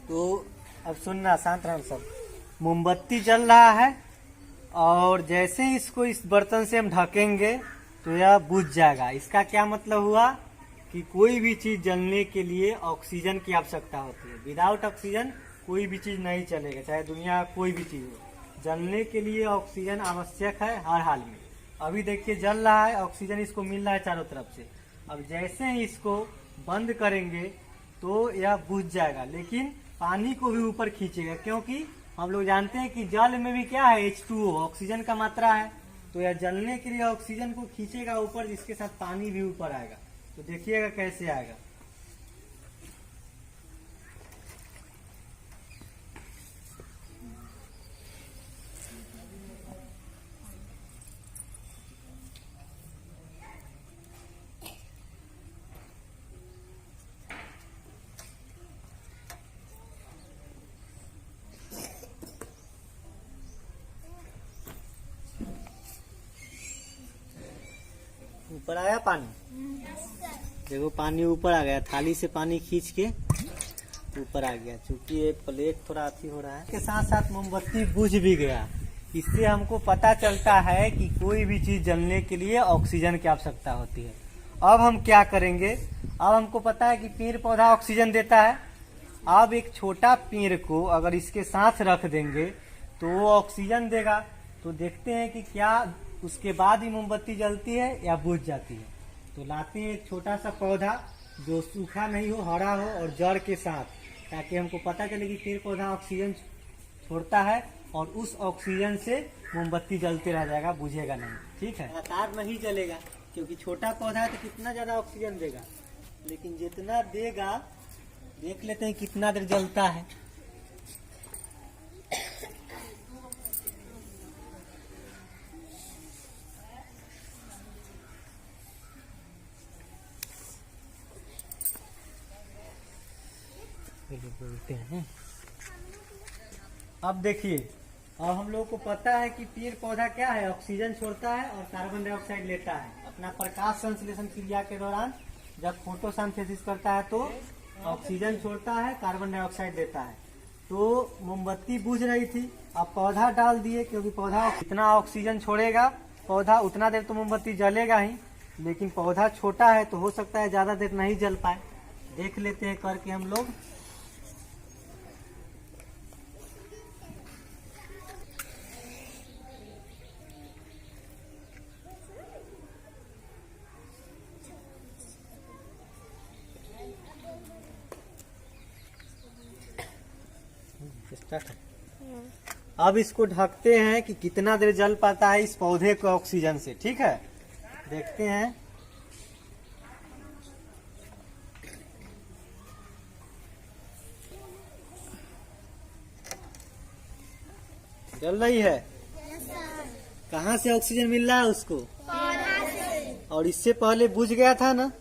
तो अब सुनना, शांत रहना सब। मोमबत्ती जल रहा है और जैसे ही इसको इस बर्तन से हम ढकेंगे तो यह बुझ जाएगा। इसका क्या मतलब हुआ कि कोई भी चीज जलने के लिए ऑक्सीजन की आवश्यकता होती है। विदाउट ऑक्सीजन कोई भी चीज नहीं चलेगा, चाहे दुनिया का कोई भी चीज हो। जलने के लिए ऑक्सीजन आवश्यक है हर हाल में। अभी देखिए जल रहा है, ऑक्सीजन इसको मिल रहा है चारों तरफ से। अब जैसे ही इसको बंद करेंगे तो यह बुझ जाएगा, लेकिन पानी को भी ऊपर खींचेगा, क्योंकि हम लोग जानते हैं कि जल में भी क्या है, H2O, ऑक्सीजन का मात्रा है। तो यह जलने के लिए ऑक्सीजन को खींचेगा ऊपर, जिसके साथ पानी भी ऊपर आएगा। तो देखिएगा कैसे आएगा। ऊपर आया पानी, देखो पानी ऊपर आ गया, थाली से पानी खींच के ऊपर आ गया। चूंकि ये प्लेट थोड़ा अथी हो रहा है, के साथ साथ मोमबत्ती बुझ भी गया। इससे हमको पता चलता है कि कोई भी चीज जलने के लिए ऑक्सीजन की आवश्यकता होती है। अब हम क्या करेंगे, अब हमको पता है कि पेड़ पौधा ऑक्सीजन देता है। अब एक छोटा पेड़ को अगर इसके साथ रख देंगे तो वो ऑक्सीजन देगा। तो देखते हैं कि क्या उसके बाद ही मोमबत्ती जलती है या बुझ जाती है। तो लाते हैं एक छोटा सा पौधा जो सूखा नहीं हो, हरा हो और जड़ के साथ, ताकि हमको पता चले कि पेड़ पौधा ऑक्सीजन छोड़ता है और उस ऑक्सीजन से मोमबत्ती जलते रह जाएगा, बुझेगा नहीं। ठीक है, लगातार नहीं जलेगा, क्योंकि छोटा पौधा है तो कितना ज्यादा ऑक्सीजन देगा, लेकिन जितना देगा देख लेते हैं कितना देर जलता है। बोलते हैं। अब देखिए, अब हम लोग को पता है कि पेड़ पौधा क्या है, ऑक्सीजन छोड़ता है और कार्बन डाइऑक्साइड लेता है। अपना प्रकाश संश्लेषण क्रिया के दौरान जब फोटोसिंथेसिस करता है तो ऑक्सीजन छोड़ता है, कार्बन डाइऑक्साइड देता है। तो मोमबत्ती बुझ रही थी, अब पौधा डाल दिए, क्योंकि पौधा जितना ऑक्सीजन छोड़ेगा पौधा उतना देर तो मोमबत्ती जलेगा ही। लेकिन पौधा छोटा है तो हो सकता है ज्यादा देर नहीं जल पाए। देख लेते हैं करके हम लोग। अब इसको ढकते हैं कि कितना देर जल पाता है इस पौधे को ऑक्सीजन से। ठीक है, देखते हैं। जल रही है। कहाँ से ऑक्सीजन मिल रहा है उसको? और इससे पहले बुझ गया था ना।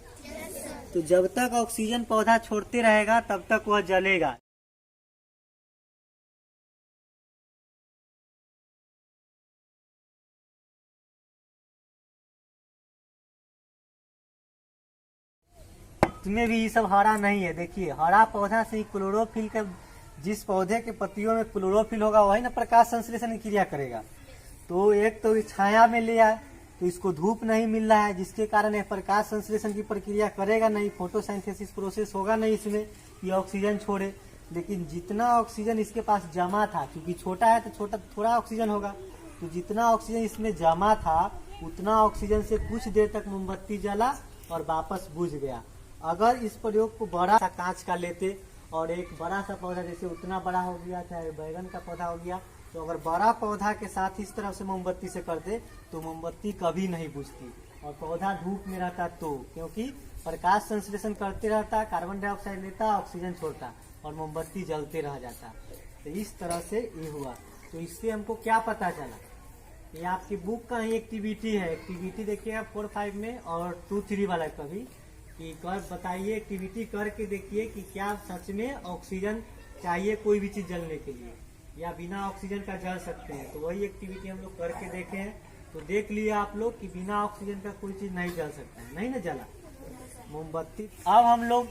तो जब तक ऑक्सीजन पौधा छोड़ते रहेगा तब तक वह जलेगा। इसमें भी ये सब हरा नहीं है। देखिए, हरा पौधा से ही क्लोरोफिल का, जिस पौधे के पत्तियों में क्लोरोफिल होगा वही ना प्रकाश संश्लेषण की क्रिया करेगा। तो एक तो छाया में ले आए तो इसको धूप नहीं मिल रहा है, जिसके कारण यह प्रकाश संश्लेषण की प्रक्रिया करेगा नहीं, फोटोसिंथेसिस प्रोसेस होगा नहीं इसमें, ये ऑक्सीजन छोड़े। लेकिन जितना ऑक्सीजन इसके पास जमा था, क्योंकि छोटा है तो छोटा थोड़ा ऑक्सीजन होगा, तो जितना ऑक्सीजन इसमें जमा था उतना ऑक्सीजन से कुछ देर तक मोमबत्ती जला और वापस बुझ गया। अगर इस प्रयोग को बड़ा सा कांच का लेते और एक बड़ा सा पौधा, जैसे उतना बड़ा हो गया, चाहे बैगन का पौधा हो गया, तो अगर बड़ा पौधा के साथ इस तरह से मोमबत्ती से कर दे तो मोमबत्ती कभी नहीं बुझती और पौधा धूप में रहता। तो क्योंकि प्रकाश संश्लेषण करते रहता, कार्बन डाइऑक्साइड लेता, ऑक्सीजन छोड़ता और मोमबत्ती जलते रह जाता। तो इस तरह से ये हुआ। तो इससे हमको क्या पता चला, ये आपकी बुक का ही एक्टिविटी है। एक्टिविटी देखिएगा 4-5 में और 2-3 वाला कभी कि कर बताइए, एक्टिविटी करके देखिए कि क्या सच में ऑक्सीजन चाहिए कोई भी चीज जलने के लिए, या बिना ऑक्सीजन का जल सकते हैं। तो वही एक्टिविटी हम लोग करके देखे हैं। तो देख लिया आप लोग कि बिना ऑक्सीजन का कोई चीज नहीं जल सकता है, नहीं ना जला मोमबत्ती। अब हम लोग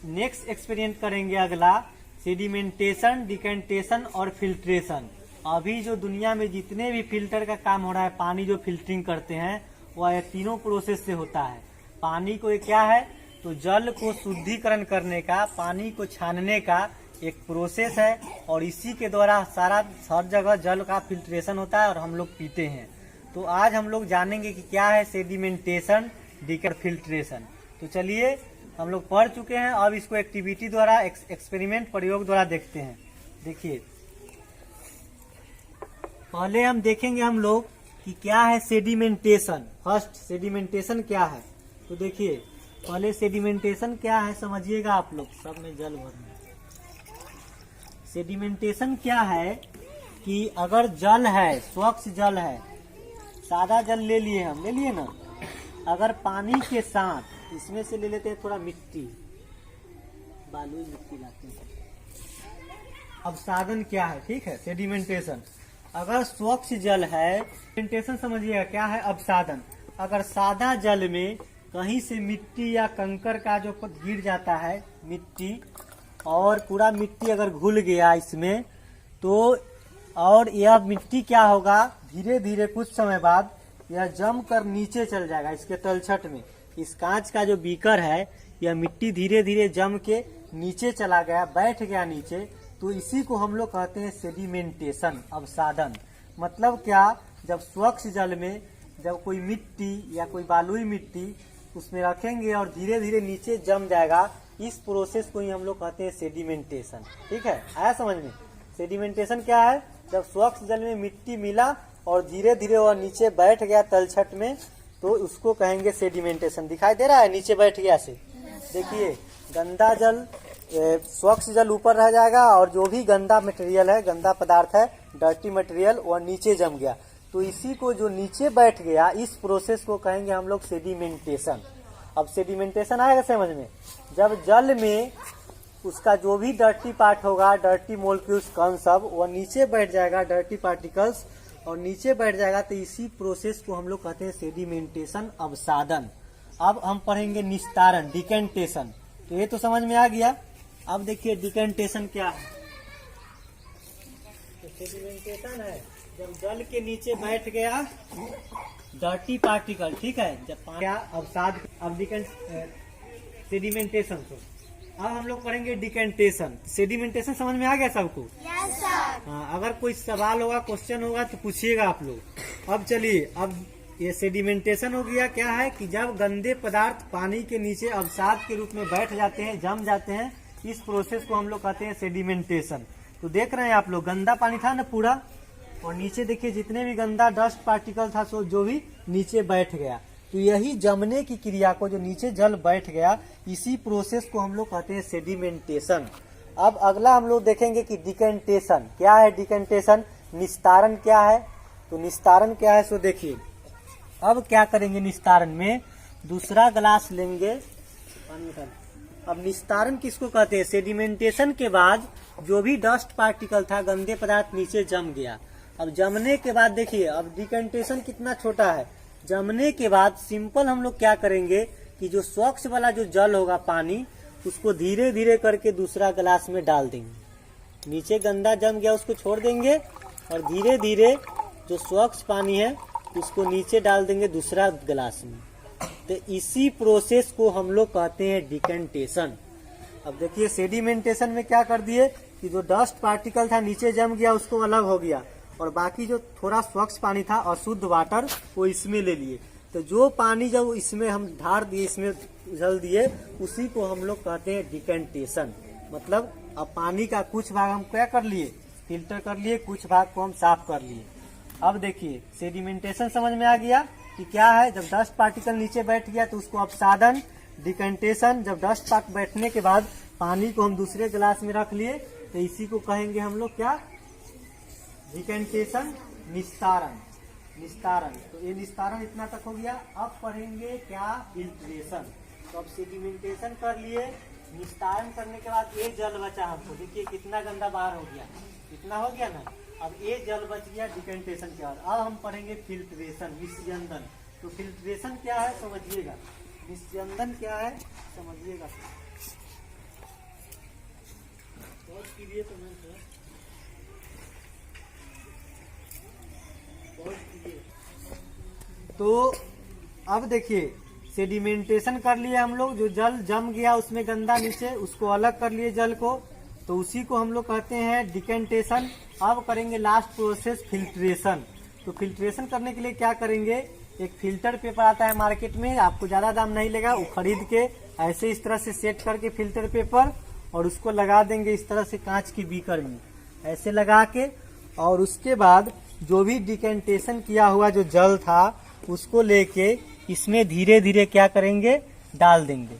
नेक्स्ट एक्सपेरिमेंट करेंगे अगला, सेडिमेंटेशन, डिकेंटेशन और फिल्ट्रेशन। अभी जो दुनिया में जितने भी फिल्टर का काम हो रहा है, पानी जो फिल्टरिंग करते हैं, वह ये तीनों प्रोसेस से होता है। पानी को ये क्या है, तो जल को शुद्धिकरण करने का, पानी को छानने का एक प्रोसेस है, और इसी के द्वारा हर जगह जल का फिल्ट्रेशन होता है और हम लोग पीते हैं। तो आज हम लोग जानेंगे कि क्या है सेडिमेंटेशन, फिल्ट्रेशन। तो चलिए, हम लोग पढ़ चुके हैं, अब इसको एक्टिविटी द्वारा, एक्सपेरिमेंट, प्रयोग द्वारा देखते हैं। देखिए, पहले हम देखेंगे हम लोग कि क्या है सेडिमेंटेशन। फर्स्ट सेडिमेंटेशन क्या है, तो देखिए पहले सेडिमेंटेशन क्या है समझिएगा आप लोग। सब में जल भरना। सेडिमेंटेशन क्या है कि अगर जल है, स्वच्छ जल है, सादा जल ले लिए हम, ले लिए ना, अगर पानी के साथ इसमें से ले लेते हैं थोड़ा मिट्टी, बालू मिट्टी लाते हैं। अब साधन क्या है, ठीक है, सेडिमेंटेशन। अगर स्वच्छ जल है, सेडिमेंटेशन समझिएगा क्या है। अब साधन, अगर सादा जल में कहीं से मिट्टी या कंकर का जो गिर जाता है, मिट्टी, और पूरा मिट्टी अगर घुल गया इसमें, तो और यह मिट्टी क्या होगा, धीरे धीरे कुछ समय बाद यह जम कर नीचे चल जाएगा इसके तलछट में। इस कांच का जो बीकर है, यह मिट्टी धीरे धीरे जम के नीचे चला गया, बैठ गया नीचे, तो इसी को हम लोग कहते हैं सेडिमेंटेशन, अवसादन। मतलब क्या, जब स्वच्छ जल में जब कोई मिट्टी या कोई बालुई मिट्टी उसमें रखेंगे और धीरे धीरे नीचे जम जाएगा, इस प्रोसेस को ही हम लोग कहते हैं सेडिमेंटेशन। ठीक है, आया समझ में। सेडिमेंटेशन क्या है, जब स्वच्छ जल में मिट्टी मिला और धीरे धीरे वह नीचे बैठ गया तलछट में, तो उसको कहेंगे सेडिमेंटेशन। दिखाई दे रहा है नीचे बैठ गया से। देखिए, गंदा जल, स्वच्छ जल ऊपर रह जाएगा और जो भी गंदा मटेरियल है, गंदा पदार्थ है, डर्टी मटेरियल, वह नीचे जम गया। तो इसी को जो नीचे बैठ गया, इस प्रोसेस को कहेंगे हम लोग सेडिमेंटेशन। अब सेडिमेंटेशन आएगा समझ में, जब जल में उसका जो भी डर्टी पार्ट होगा, डर्टी मोलिक्यूल्स, कण सब, वह नीचे बैठ जाएगा, डर्टी पार्टिकल्स, और नीचे बैठ जाएगा, तो इसी प्रोसेस को हम लोग कहते हैं सेडिमेंटेशन, अवसादन। अब हम पढ़ेंगे निस्तारण, डिकेंटेशन। तो ये तो समझ में आ गया। अब देखिए डिकेंटेशन क्या है। तो सेडिमेंटेशन है जब जल के नीचे बैठ गया डर्टी पार्टिकल, ठीक है, जब अवसाद। अब सेडिमेंटेशन को अब हम लोग पढ़ेंगे डिकेंटेशन। सेडिमेंटेशन समझ में आ गया सबको? Yes sir. हाँ, अगर कोई सवाल होगा, क्वेश्चन होगा तो पूछिएगा आप लोग। अब चलिए, अब ये सेडिमेंटेशन हो गया। क्या है कि जब गंदे पदार्थ पानी के नीचे अवसाद के रूप में बैठ जाते हैं, जम जाते हैं, इस प्रोसेस को हम लोग कहते हैं सेडिमेंटेशन। तो देख रहे हैं आप लोग, गंदा पानी था ना पूरा, और नीचे देखिए जितने भी गंदा डस्ट पार्टिकल था, सो जो भी नीचे बैठ गया। तो यही जमने की क्रिया को, जो नीचे जल बैठ गया, इसी प्रोसेस को हम लोग कहते हैं सेडिमेंटेशन। अब अगला हम लोग देखेंगे कि डिकेंटेशन क्या है। डिकेंटेशन, निस्तारण क्या है। तो निस्तारण क्या है, सो देखिए अब क्या करेंगे। निस्तारण में दूसरा गिलास लेंगे। अब निस्तारण किसको कहते हैं? सेडिमेंटेशन के बाद जो भी डस्ट पार्टिकल था, गंदे पदार्थ नीचे जम गया। अब जमने के बाद देखिए, अब डिकेंटेशन कितना छोटा है। जमने के बाद सिंपल हम लोग क्या करेंगे कि जो स्वच्छ वाला जो जल होगा, पानी, उसको धीरे धीरे करके दूसरा गिलास में डाल देंगे। नीचे गंदा जम गया उसको छोड़ देंगे, और धीरे धीरे जो स्वच्छ पानी है उसको नीचे डाल देंगे दूसरा गिलास में। तो इसी प्रोसेस को हम लोग कहते हैं डिकेंटेशन। अब देखिए सेडिमेंटेशन में क्या कर दिए कि जो डस्ट पार्टिकल था नीचे जम गया, उसको अलग हो गया, और बाकी जो थोड़ा स्वच्छ पानी था, अशुद्ध वाटर, वो इसमें ले लिए। तो जो पानी जब इसमें हम ढार दिए, इसमें उझल दिए, उसी को हम लोग कहते हैं डिकेंटेशन। मतलब अब पानी का कुछ भाग हम क्या कर लिए, फिल्टर कर लिए, कुछ भाग को हम साफ कर लिए। अब देखिए सेडिमेंटेशन समझ में आ गया कि क्या है। जब डस्ट पार्टिकल नीचे बैठ गया तो उसको अपसादन, डिकेंटेशन। जब डस्ट पार्ट बैठने के बाद पानी को हम दूसरे गिलास में रख लिए, तो इसी को कहेंगे हम लोग क्या, डिकेंटेशन, निस्तारण। निस्तारण, तो ये निस्तारण इतना तक हो गया। अब पढ़ेंगे क्या, फिल्ट्रेशन। तो अब सेडिमेंटेशन कर लिए, निस्तारण करने के बाद ये जल बचा हमको, देखिए कितना गंदा बाहर हो गया, इतना हो गया ना। अब ये जल बच गया डिकेंटेशन के बाद। अब हम पढ़ेंगे फिल्ट्रेशन, निस्यंदन। तो फिल्ट्रेशन क्या है समझिएगा, निस्यंदन क्या है समझिएगा। तो तो अब देखिए सेडिमेंटेशन कर लिए हम लोग, जो जल जम गया उसमें गंदा नीचे, उसको अलग कर लिए जल को, तो उसी को हम लोग कहते हैं डिकेंटेशन। अब करेंगे लास्ट प्रोसेस फिल्ट्रेशन। तो फिल्ट्रेशन करने के लिए क्या करेंगे, एक फिल्टर पेपर आता है मार्केट में, आपको ज्यादा दाम नहीं लेगा, वो खरीद के ऐसे इस तरह से सेट करके फिल्टर पेपर, और उसको लगा देंगे इस तरह से कांच की बीकर में ऐसे लगा के, और उसके बाद जो भी डिकेंटेशन किया हुआ जो जल था उसको लेके इसमें धीरे धीरे क्या करेंगे, डाल देंगे।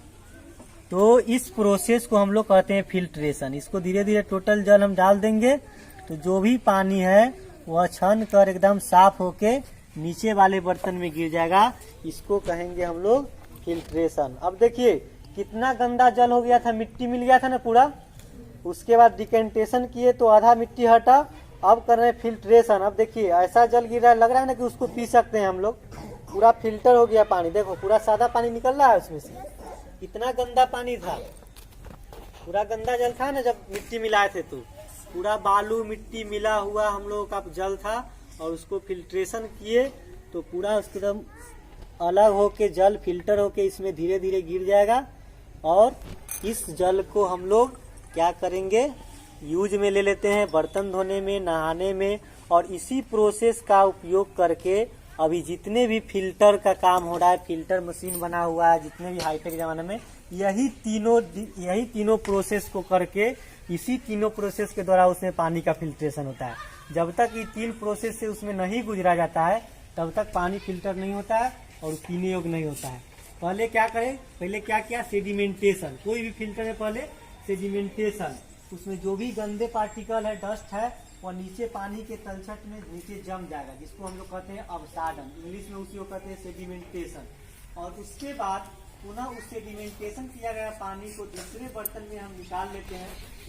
तो इस प्रोसेस को हम लोग कहते हैं फिल्ट्रेशन। इसको धीरे धीरे टोटल जल हम डाल देंगे, तो जो भी पानी है वह छन कर एकदम साफ होके नीचे वाले बर्तन में गिर जाएगा। इसको कहेंगे हम लोग फिल्ट्रेशन। अब देखिए कितना गंदा जल हो गया था, मिट्टी मिल गया था ना पूरा, उसके बाद डिकेंटेशन किए तो आधा मिट्टी हटा। अब कर रहे हैं फिल्ट्रेशन। अब देखिए ऐसा जल गिर रहा है, लग रहा है ना कि उसको पी सकते हैं हम लोग। पूरा फिल्टर हो गया पानी, देखो पूरा सादा पानी निकल रहा है उसमें से। इतना गंदा पानी था, पूरा गंदा जल था ना जब मिट्टी मिलाए थे, तो पूरा बालू मिट्टी मिला हुआ हम लोगों का जल था, और उसको फिल्ट्रेशन किए तो पूरा एकदम अलग होके जल फिल्टर होके इसमें धीरे धीरे गिर जाएगा। और इस जल को हम लोग क्या करेंगे, यूज में ले लेते हैं बर्तन धोने में, नहाने में। और इसी प्रोसेस का उपयोग करके अभी जितने भी फिल्टर का काम हो रहा है, फिल्टर मशीन बना हुआ है जितने भी हाईटेक जमाने में, यही तीनों प्रोसेस को करके, इसी तीनों प्रोसेस के द्वारा उसमें पानी का फिल्ट्रेशन होता है। जब तक ये तीन प्रोसेस से उसमें नहीं गुजरा जाता है तब तक पानी फिल्टर नहीं होता है और पीने योग्य नहीं होता है। पहले क्या करें, पहले क्या किया, सेडिमेंटेशन। कोई भी फिल्टर में पहले सेडिमेंटेशन, उसमें जो भी गंदे पार्टिकल है, डस्ट है, वो नीचे पानी के तलछट में नीचे जम जाएगा, जिसको हम लोग कहते हैं अवसादन, इंग्लिश में उसी को कहते हैं सेडिमेंटेशन। और उसके बाद पुनः उस सेडिमेंटेशन किया गया पानी को दूसरे बर्तन में हम निकाल लेते हैं।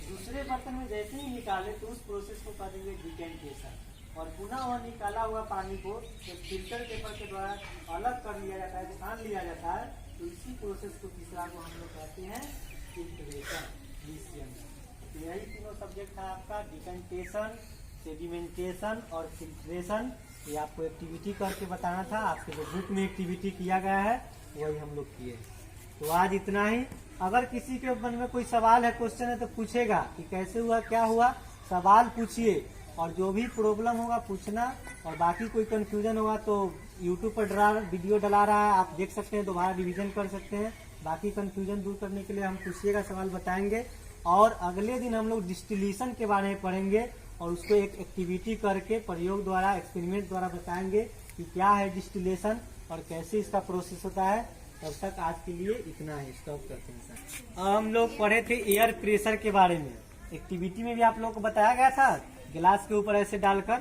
दूसरे बर्तन में जैसे ही निकाले तो उस प्रोसेस को कर देंगे डिकेंटेशन। और पुनः वह निकाला हुआ पानी को फिल्टर पेपर के द्वारा अलग कर लिया जाता है, छान लिया जाता है। तो इसी प्रोसेस को तीसरा को हम लोग कहते हैं फिल्ट्रेशन। तो यही तीनों सब्जेक्ट था आपका, डिकेंटेशन, सेडिमेंटेशन और फिल्ट्रेशन। ये आपको एक्टिविटी करके बताना था, आपके जो बुक में एक्टिविटी किया गया है वही हम लोग किए। तो आज इतना ही। अगर किसी के मन में कोई सवाल है, क्वेश्चन है, तो पूछेगा कि कैसे हुआ, क्या हुआ, सवाल पूछिए। और जो भी प्रॉब्लम होगा पूछना, और बाकी कोई कंफ्यूजन होगा तो यूट्यूब पर वीडियो डला रहा है, आप देख सकते हैं, दोबारा रिवीजन कर सकते हैं। बाकी कंफ्यूजन दूर करने के लिए हम पूछिएगा, सवाल बताएंगे। और अगले दिन हम लोग डिस्टिलेशन के बारे में पढ़ेंगे, और उसको एक एक्टिविटी करके प्रयोग द्वारा, एक्सपेरिमेंट द्वारा बताएंगे कि क्या है डिस्टिलेशन और कैसे इसका प्रोसेस होता है। तब तक आज के लिए इतना ही, स्टॉप करते हैं सर। हम लोग पढ़े थे एयर प्रेशर के बारे में, एक्टिविटी में भी आप लोग को बताया गया था, गिलास के ऊपर ऐसे डालकर।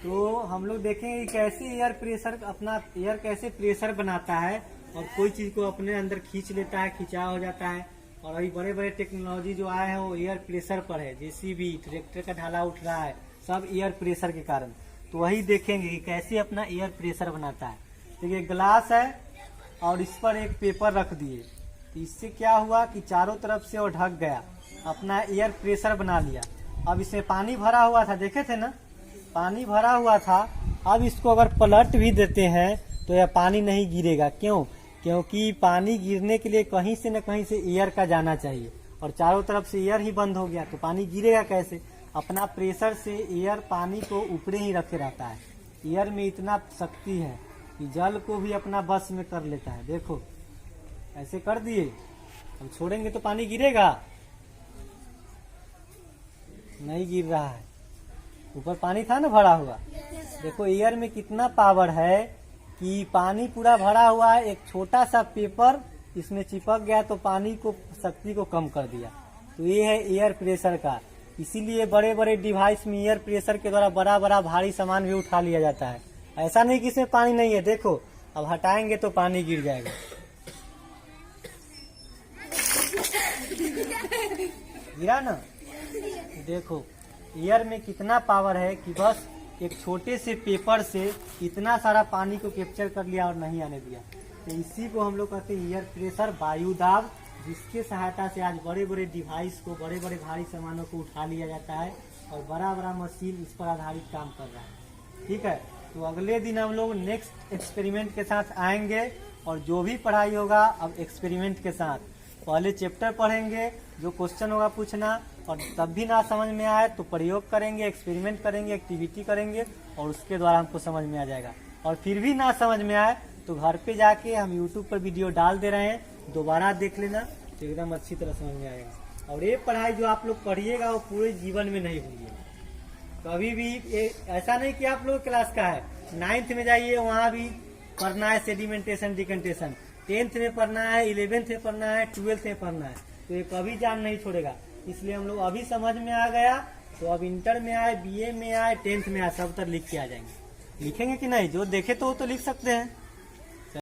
तो हम लोग देखेंगे कैसे एयर प्रेशर, अपना एयर कैसे प्रेशर बनाता है और कोई चीज को अपने अंदर खींच लेता है, खिंचाव हो जाता है। और अभी बड़े बड़े टेक्नोलॉजी जो आए हैं वो एयर प्रेशर पर है, जेसीबी, ट्रैक्टर का ढाला उठ रहा है, सब एयर प्रेशर के कारण। तो वही देखेंगे कि कैसे अपना एयर प्रेशर बनाता है। देखिए ग्लास है और इस पर एक पेपर रख दिए, तो इससे क्या हुआ कि चारों तरफ से वो ढक गया, अपना एयर प्रेशर बना लिया। अब इसमें पानी भरा हुआ था, देखे थे ना, पानी भरा हुआ था। अब इसको अगर पलट भी देते हैं तो यह पानी नहीं गिरेगा। क्यों? क्योंकि पानी गिरने के लिए कहीं से न कहीं से एयर का जाना चाहिए, और चारों तरफ से एयर ही बंद हो गया तो पानी गिरेगा कैसे? अपना प्रेशर से एयर पानी को ऊपरे ही रखे रहता है। एयर में इतना शक्ति है कि जल को भी अपना बस में कर लेता है। देखो ऐसे कर दिए, हम छोड़ेंगे तो पानी गिरेगा? नहीं गिर रहा है, ऊपर पानी था ना भरा हुआ। देखो एयर में कितना पावर है कि पानी पूरा भरा हुआ है, एक छोटा सा पेपर इसमें चिपक गया तो पानी को, शक्ति को कम कर दिया। तो ये है एयर प्रेशर का। इसीलिए बड़े बड़े डिवाइस में एयर प्रेशर के द्वारा बड़ा बड़ा भारी सामान भी उठा लिया जाता है। ऐसा नहीं कि इसमें पानी नहीं है, देखो अब हटाएंगे तो पानी गिर जाएगा। गिरा ना? देखो एयर में कितना पावर है कि बस एक छोटे से पेपर से इतना सारा पानी को कैप्चर कर लिया और नहीं आने दिया। तो इसी को हम लोग कहते हैं एयर प्रेशर, वायु दाब, जिसके सहायता से आज बड़े बड़े डिवाइस को, बड़े बड़े भारी सामानों को उठा लिया जाता है और बड़ा बड़ा मशीन इस पर आधारित काम कर रहा है। ठीक है, तो अगले दिन हम लोग नेक्स्ट एक्सपेरिमेंट के साथ आएंगे और जो भी पढ़ाई होगा अब एक्सपेरिमेंट के साथ। पहले चैप्टर पढ़ेंगे, जो क्वेश्चन होगा पूछना, और तब भी ना समझ में आए तो प्रयोग करेंगे, एक्सपेरिमेंट करेंगे, एक्टिविटी करेंगे और उसके द्वारा हमको समझ में आ जाएगा। और फिर भी ना समझ में आए तो घर पे जाके हम यूट्यूब पर वीडियो डाल दे रहे हैं, दोबारा देख लेना तो एकदम अच्छी तरह समझ में आएगा। और ये पढ़ाई जो आप लोग पढ़िएगा वो पूरे जीवन में नहीं भूलिएगा कभी भी। ऐसा नहीं कि आप लोग क्लास का है, 9th में जाइए वहाँ भी पढ़ना है सेडिमेंटेशन डिकंटेशन, 10th में पढ़ना है, 11th में पढ़ना है, 12th में पढ़ना है, तो ये कभी जान नहीं छोड़ेगा। इसलिए हम लोग अभी समझ में आ गया तो अब इंटर में आए, BA में आए, 10th में आए, सब तक लिख के आ जाएंगे। लिखेंगे कि नहीं? जो देखे तो वो तो लिख सकते हैं।